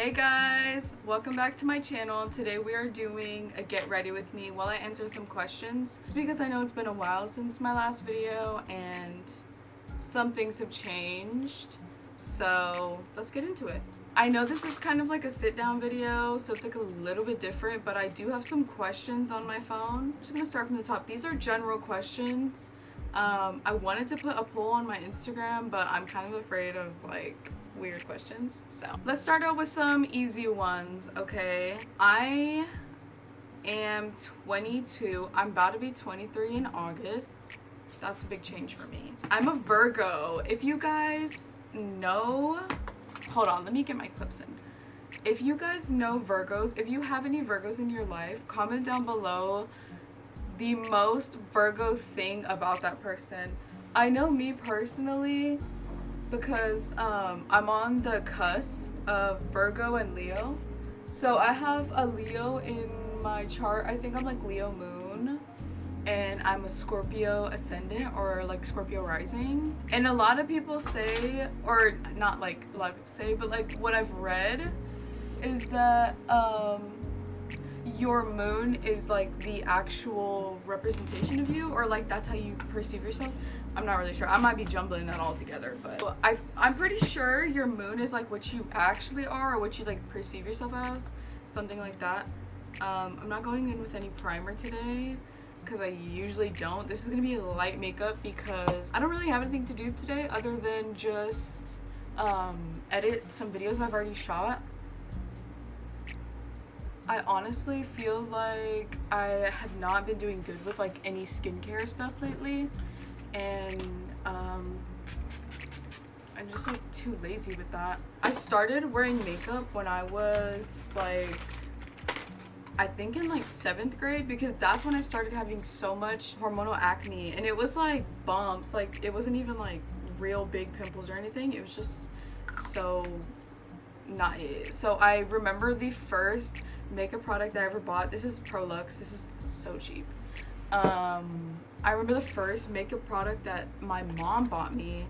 Hey guys, welcome back to my channel. Today we are doing a get ready with me while I answer some questions. It's because I know it's been a while since my last video and some things have changed. So let's get into it. I know this is kind of like a sit down video, so it's like a little bit different, but I do have some questions on my phone. I'm just gonna start from the top. These are general questions. I wanted to put a poll on my Instagram, but I'm kind of afraid of like weird questions. So let's start out with some easy ones, okay? I am 22. I'm about to be 23 in August. That's a big change for me. I'm a Virgo. If you guys know, hold on, let me get my clips in. If you guys know Virgos, if you have any Virgos in your life, comment down below the most Virgo thing about that person. I know me personally, because I'm on the cusp of Virgo and Leo. So I have a Leo in my chart. I think I'm like Leo moon, and I'm a Scorpio ascendant or like Scorpio rising. And a lot of people say, or not like a lot of people say, but like what I've read is that your moon is like the actual representation of you, or like that's how you perceive yourself. I'm not really sure. I might be jumbling that all together, but I'm pretty sure your moon is like what you actually are, or what you like perceive yourself as, something like that. I'm not going in with any primer today because I usually don't. This is gonna be light makeup because I don't really have anything to do today other than just edit some videos I've already shot. I honestly feel like I have not been doing good with like any skincare stuff lately, and I'm just like too lazy with that. I started wearing makeup when I was like, I think in like 7th grade, because that's when I started having so much hormonal acne, and it was like bumps, like it wasn't even like real big pimples or anything. It was just so not it. So I remember the first makeup product I ever bought. This is Prolux. This is so cheap. I remember the first makeup product that my mom bought me.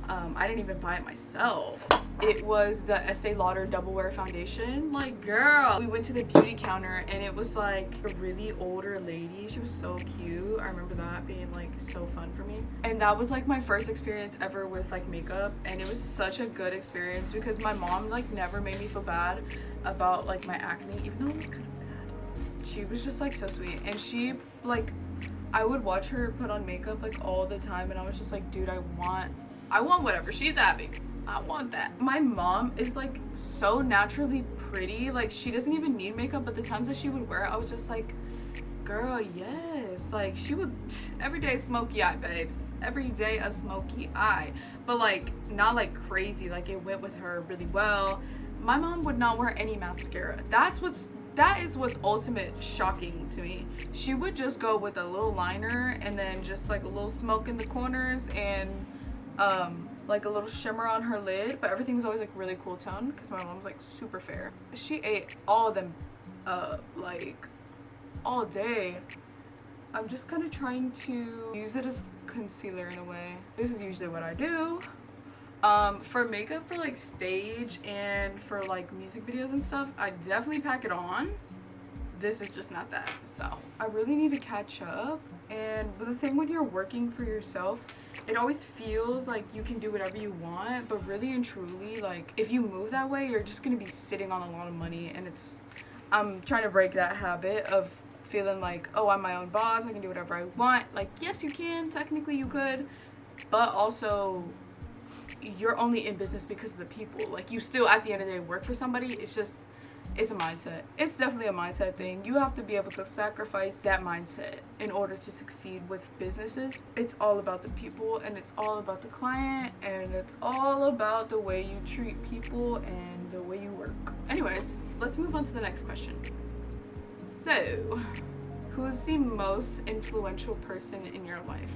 I didn't even buy it myself. It was the Estee Lauder Double Wear Foundation. Like, girl, we went to the beauty counter and it was like a really older lady. She was so cute. I remember that being like so fun for me. And that was like my first experience ever with like makeup, and it was such a good experience because my mom like never made me feel bad about like my acne, even though it was kind of bad. She was just like so sweet, and she like, I would watch her put on makeup like all the time, and I was just like, dude, I want whatever she's having. I want that. My mom is like so naturally pretty. Like, she doesn't even need makeup, but the times that she would wear it, I was just like, girl, yes. Like, she would, every day smoky eye, babes. Every day a smoky eye. But like, not like crazy. Like, it went with her really well. My mom would not wear any mascara. That is what's ultimate shocking to me. She would just go with a little liner and then just like a little smoke in the corners and like a little shimmer on her lid, but everything was always like really cool tone because my mom's like super fair. She ate all of them like all day. I'm just kind of trying to use it as concealer in a way. This is usually what I do. For makeup, for like stage and for like music videos and stuff, I definitely pack it on. This is just not that. So I really need to catch up. And the thing when you're working for yourself, it always feels like you can do whatever you want, but really and truly, like, if you move that way, you're just gonna be sitting on a lot of money. And I'm trying to break that habit of feeling like, oh, I'm my own boss, I can do whatever I want. Like, yes, you can, technically you could, but also you're only in business because of the people. Like, you still at the end of the day work for somebody. It's a mindset. It's definitely a mindset thing. You have to be able to sacrifice that mindset in order to succeed with businesses. It's all about the people, and it's all about the client, and it's all about the way you treat people and the way you work. Anyways, let's move on to the next question. So, who's the most influential person in your life?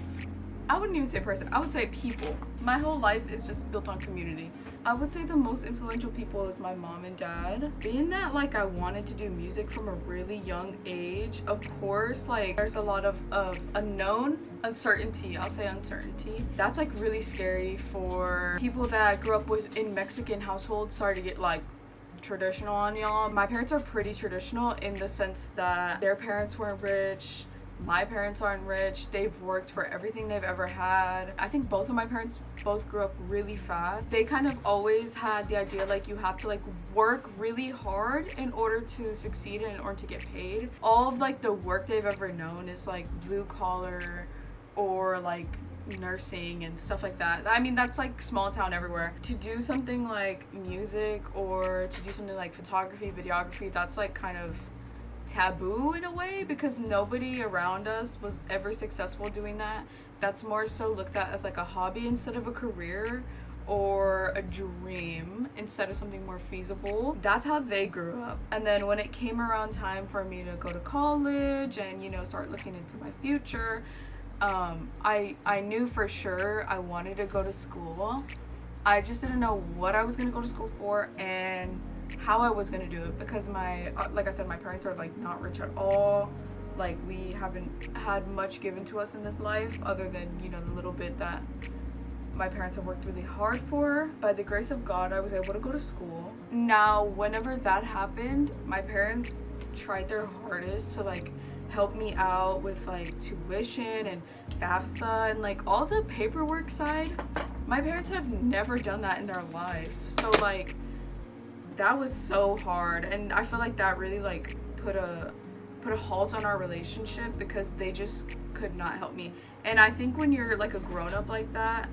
I wouldn't even say person, I would say people. My whole life is just built on community. I would say the most influential people is my mom and dad. Being that like I wanted to do music from a really young age, of course, like there's a lot of unknown, uncertainty. I'll say uncertainty. That's like really scary for people that grew up in Mexican households. Sorry to get like traditional on y'all. My parents are pretty traditional in the sense that their parents weren't rich. My parents aren't rich. They've worked for everything they've ever had. I think both of my parents both grew up really fast. They kind of always had the idea like you have to like work really hard in order to succeed and in order to get paid. All of like the work they've ever known is like blue collar or like nursing and stuff like that. I mean, that's like small town everywhere. To do something like music or to do something like photography, videography, that's like kind of taboo in a way because nobody around us was ever successful doing that. That's more so looked at as like a hobby instead of a career or a dream instead of something more feasible. That's how they grew up. And then when it came around time for me to go to college and, you know, start looking into my future, I knew for sure I wanted to go to school. I just didn't know what I was going to go to school for and how I was going to do it because like I said, my parents are like not rich at all. Like we haven't had much given to us in this life other than, you know, the little bit that my parents have worked really hard for. By the grace of God, I was able to go to school. Now, whenever that happened, my parents tried their hardest to like help me out with like tuition and FAFSA and like all the paperwork side. My parents have never done that in their life. So like that was so hard, and I feel like that really like put a halt on our relationship because they just could not help me. And I think when you're like a grown-up like that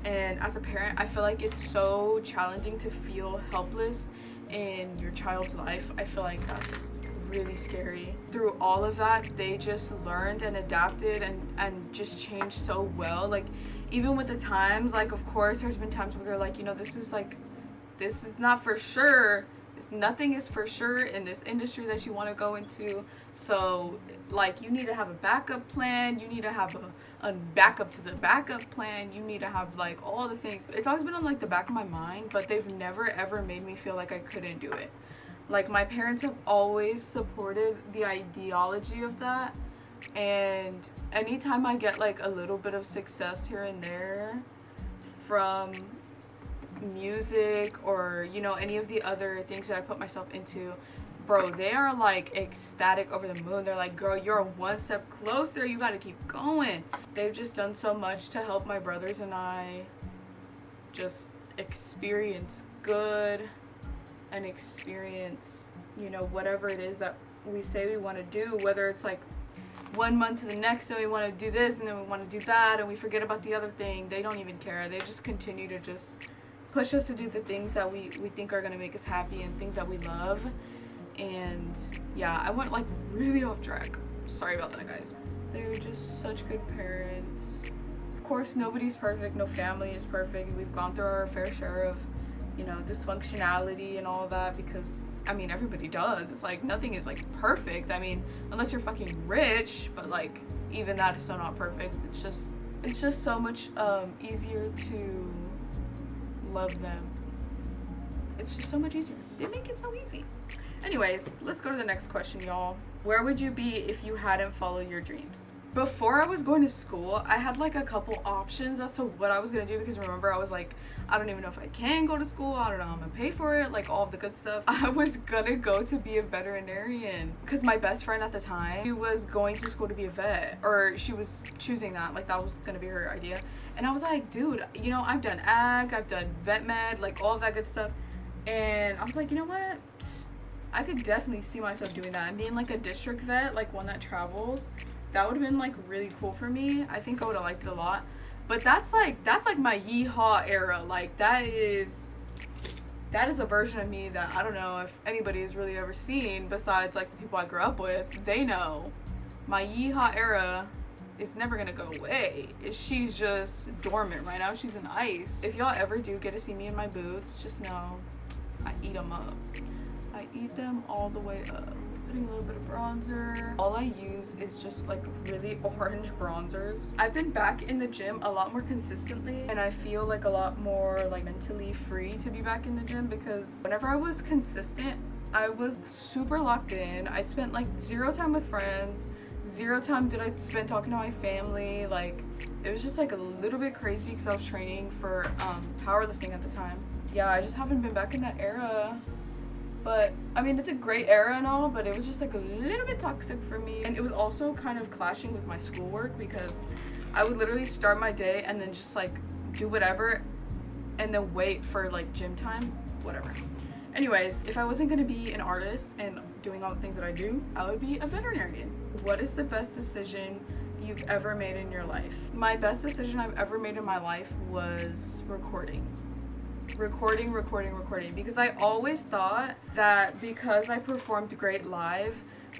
and as a parent, I feel like it's so challenging to feel helpless in your child's life. I feel like that's really scary. Through all of that, they just learned and adapted and just changed so well. Like even with the times, like of course there's been times where they're like, you know, this is not for sure. Nothing is for sure in this industry that you want to go into. So like you need to have a backup plan. You need to have a backup to the backup plan. You need to have like all the things. It's always been on like the back of my mind, but they've never ever made me feel like I couldn't do it. Like my parents have always supported the ideology of that. And anytime I get like a little bit of success here and there from music or, you know, any of the other things that I put myself into, bro, they are like ecstatic over the moon. They're like, girl, you're one step closer, you gotta keep going. They've just done so much to help my brothers and I just experience good and experience, you know, whatever it is that we say we want to do, whether it's like 1 month to the next and we want to do this and then we want to do that and we forget about the other thing. They don't even care. They just continue to just push us to do the things that we think are going to make us happy and things that we love. And yeah, I went like really off track. Sorry about that, guys. They're just such good parents. Of course, nobody's perfect. No family is perfect. We've gone through our fair share of, you know, dysfunctionality and all that because, I mean, everybody does. It's like nothing is like perfect. I mean, unless you're fucking rich, but like even that is still not perfect. It's just so much easier to love them. It's just so much easier. They make it so easy. Anyways, let's go to the next question, y'all. Where would you be if you hadn't followed your dreams? Before I was going to school, I had like a couple options as to what I was gonna do because remember I was like, I don't even know if I can go to school. I don't know how I'm gonna pay for it, like all of the good stuff. I was gonna go to be a veterinarian because my best friend at the time, she was going to school to be a vet, or she was choosing that, like that was gonna be her idea. And I was like, dude, you know, I've done ag, I've done vet med, like all of that good stuff. And I was like, you know what? I could definitely see myself doing that and being like a district vet, like one that travels. That would have been like really cool for me. I think I would have liked it a lot. But that's like my yeehaw era. Like that is a version of me that I don't know if anybody has really ever seen besides like the people I grew up with. They know my yeehaw era is never gonna go away. She's just dormant right now. She's in ice. If y'all ever do get to see me in my boots, just know I eat them up. I eat them all the way up. Putting a little bit of bronzer. All I use is just like really orange bronzers. I've been back in the gym a lot more consistently and I feel like a lot more like mentally free to be back in the gym because whenever I was consistent, I was super locked in. I spent like 0 time with friends, 0 time did I spend talking to my family. Like it was just like a little bit crazy because I was training for powerlifting at the time. Yeah, I just haven't been back in that era But I mean, it's a great era and all, but it was just like a little bit toxic for me. And it was also kind of clashing with my schoolwork because I would literally start my day and then just like do whatever and then wait for like gym time, whatever. Anyways, if I wasn't gonna be an artist and doing all the things that I do, I would be a veterinarian. What is the best decision you've ever made in your life? My best decision I've ever made in my life was recording, because I always thought that because I performed great live,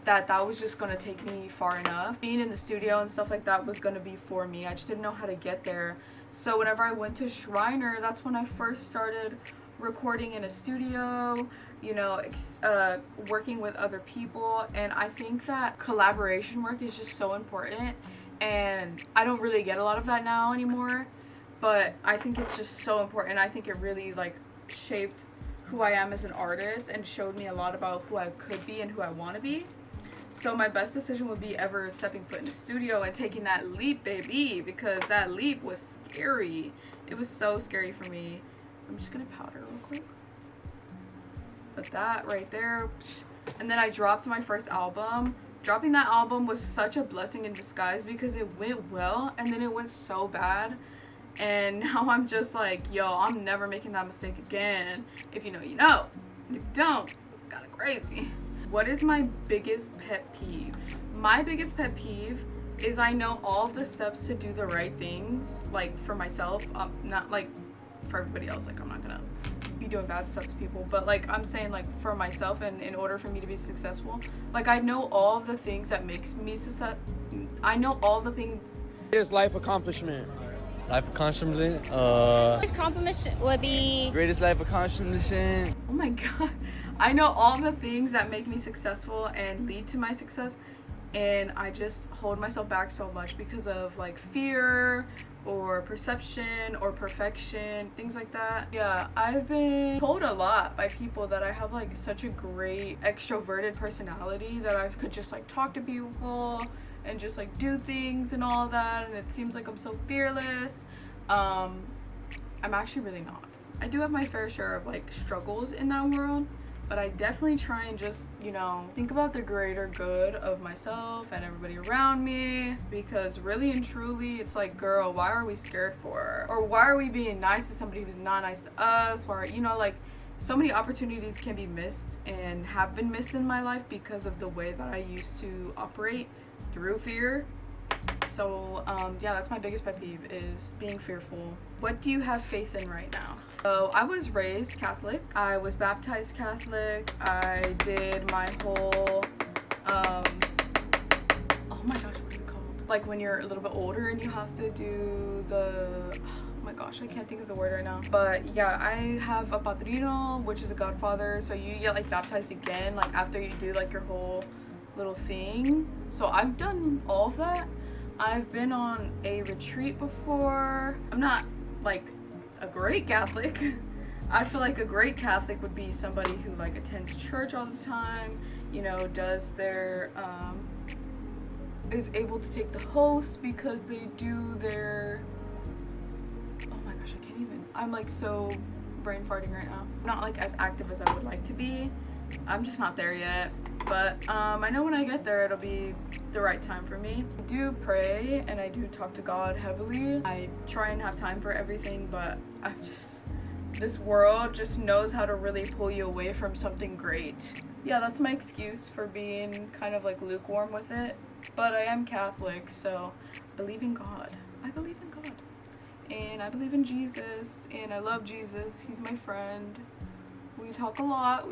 that was just gonna take me far enough. Being in the studio and stuff like that was gonna be for me. I just didn't know how to get there. So whenever I went to Shriner, that's when I first started recording in a studio, you know, working with other people. And I think that collaboration work is just so important, and I don't really get a lot of that now anymore, but I think it's just so important. I think it really like shaped who I am as an artist and showed me a lot about who I could be and who I want to be. So my best decision would be ever stepping foot in the studio and taking that leap, baby, because that leap was scary. It was so scary for me. I'm just gonna powder real quick. But that right there, and then I dropped my first album. Dropping that album was such a blessing in disguise because it went well and then it went so bad. And now I'm just like, yo, I'm never making that mistake again. If you know, you know. And if you don't, it's kind of crazy. What is my biggest pet peeve? My biggest pet peeve is I know all of the steps to do the right things, like for myself, not like for everybody else. Like I'm not gonna be doing bad stuff to people, but like I'm saying, like for myself, and in order for me to be successful, like I know all of the things that makes me success. I know all the things. Greatest life accomplishment. Life accomplishment. Accomplishment would be Greatest life accomplishment. Oh my god. I know all the things that make me successful and lead to my success, and I just hold myself back so much because of like fear or perception or perfection, things like that. Yeah, I've been told a lot by people that I have like such a great extroverted personality that I could just like talk to people and just like do things and all that, and it seems like I'm so fearless. I'm actually really not. I do have my fair share of like struggles in that world, but I definitely try and just, you know, think about the greater good of myself and everybody around me, because really and truly it's like, girl, why are we scared for? Or why are we being nice to somebody who's not nice to us? Why, you know, like so many opportunities can be missed and have been missed in my life because of the way that I used to operate through fear. So yeah, that's my biggest pet peeve, is being fearful. What do you have faith in right now? So I was raised Catholic. I was baptized Catholic. I did my whole oh my gosh, what is it called? Like when you're a little bit older and you have to do the, oh my gosh, I can't think of the word right now. But yeah, I have a padrino, which is a godfather. So you get like baptized again, like after you do like your whole little thing. So I've done all of that. I've been on a retreat before. I'm not like a great Catholic. I feel like a great Catholic would be somebody who like attends church all the time, you know, does their is able to take the host because they do their, oh my gosh, I can't even, I'm like so brain farting right now. Not like as active as I would like to be. I'm just not there yet, but I know when I get there it'll be the right time for me. I do pray and I do talk to God heavily. I try and have time for everything, but I'm just, this world just knows how to really pull you away from something great. Yeah, that's my excuse for being kind of like lukewarm with it, but I am Catholic, so I believe in God. I believe in God, and I believe in Jesus, and I love Jesus. He's my friend. We talk a lot.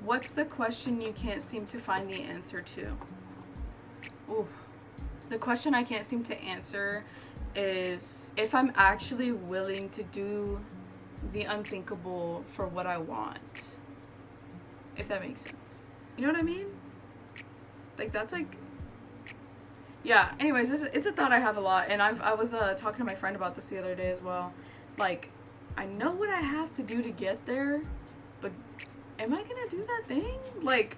What's the question you can't seem to find the answer to? Ooh. The question I can't seem to answer is if I'm actually willing to do the unthinkable for what I want. If that makes sense. You know what I mean? Like that's like, yeah, anyways, it's a thought I have a lot, and I was talking to my friend about this the other day as well. Like, I know what I have to do to get there, but am I gonna do that thing? Like,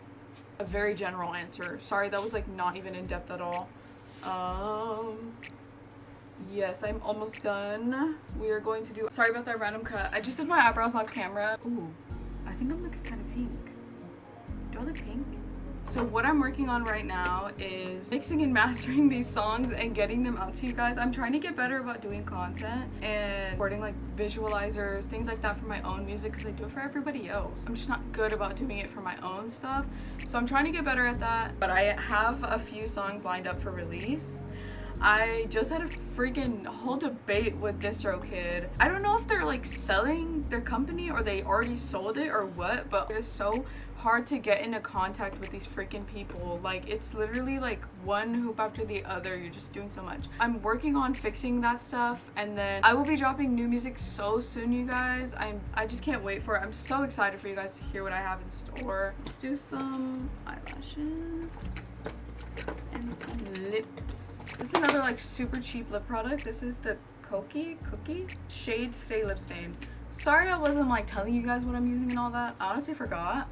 a very general answer. Sorry, that was like not even in depth at all. Yes, I'm almost done. We are going to do, sorry about that random cut. I just did my eyebrows off camera. Ooh, I think I'm looking kind of pink. Do I look pink? So what I'm working on right now is mixing and mastering these songs and getting them out to you guys. I'm trying to get better about doing content and recording like visualizers, things like that for my own music because I do it for everybody else. I'm just not good about doing it for my own stuff. So I'm trying to get better at that. But I have a few songs lined up for release. I just had a freaking whole debate with DistroKid. I don't know if they're like selling their company or they already sold it or what, but it is so hard to get into contact with these freaking people. Like, it's literally like one hoop after the other. You're just doing so much. I'm working on fixing that stuff, and then I will be dropping new music so soon, you guys. I just can't wait for it. I'm so excited for you guys to hear what I have in store. Let's do some eyelashes and some lips. This is another like super cheap lip product. This is the Cookie Shade Stay Lip Stain. Sorry I wasn't like telling you guys what I'm using and all that. I honestly forgot.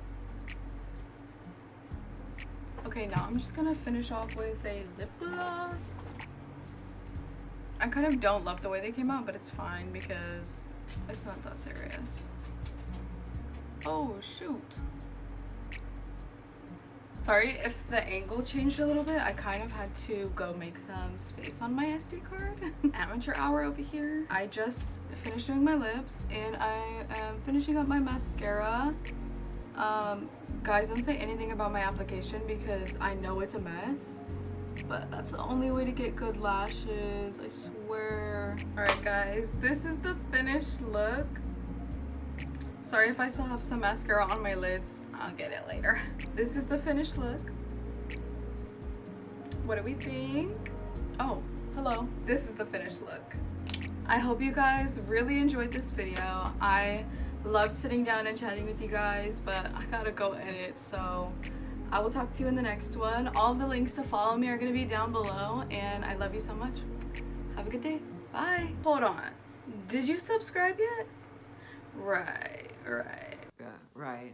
Okay, now I'm just gonna finish off with a lip gloss. I kind of don't love the way they came out, but it's fine because it's not that serious. Oh shoot. Sorry if the angle changed a little bit. I kind of had to go make some space on my SD card. Amateur hour over here. I just finished doing my lips and I am finishing up my mascara. Guys, don't say anything about my application because I know it's a mess. But that's the only way to get good lashes, I swear. Alright guys, this is the finished look. Sorry if I still have some mascara on my lids. I'll get it later. This is the finished look. What do we think? Oh, hello. This is the finished look. I hope you guys really enjoyed this video. I loved sitting down and chatting with you guys, but I gotta go edit, so I will talk to you in the next one. All of the links to follow me are gonna be down below, and I love you so much. Have a good day. Bye. Hold on. Did you subscribe yet? Right. Yeah, right.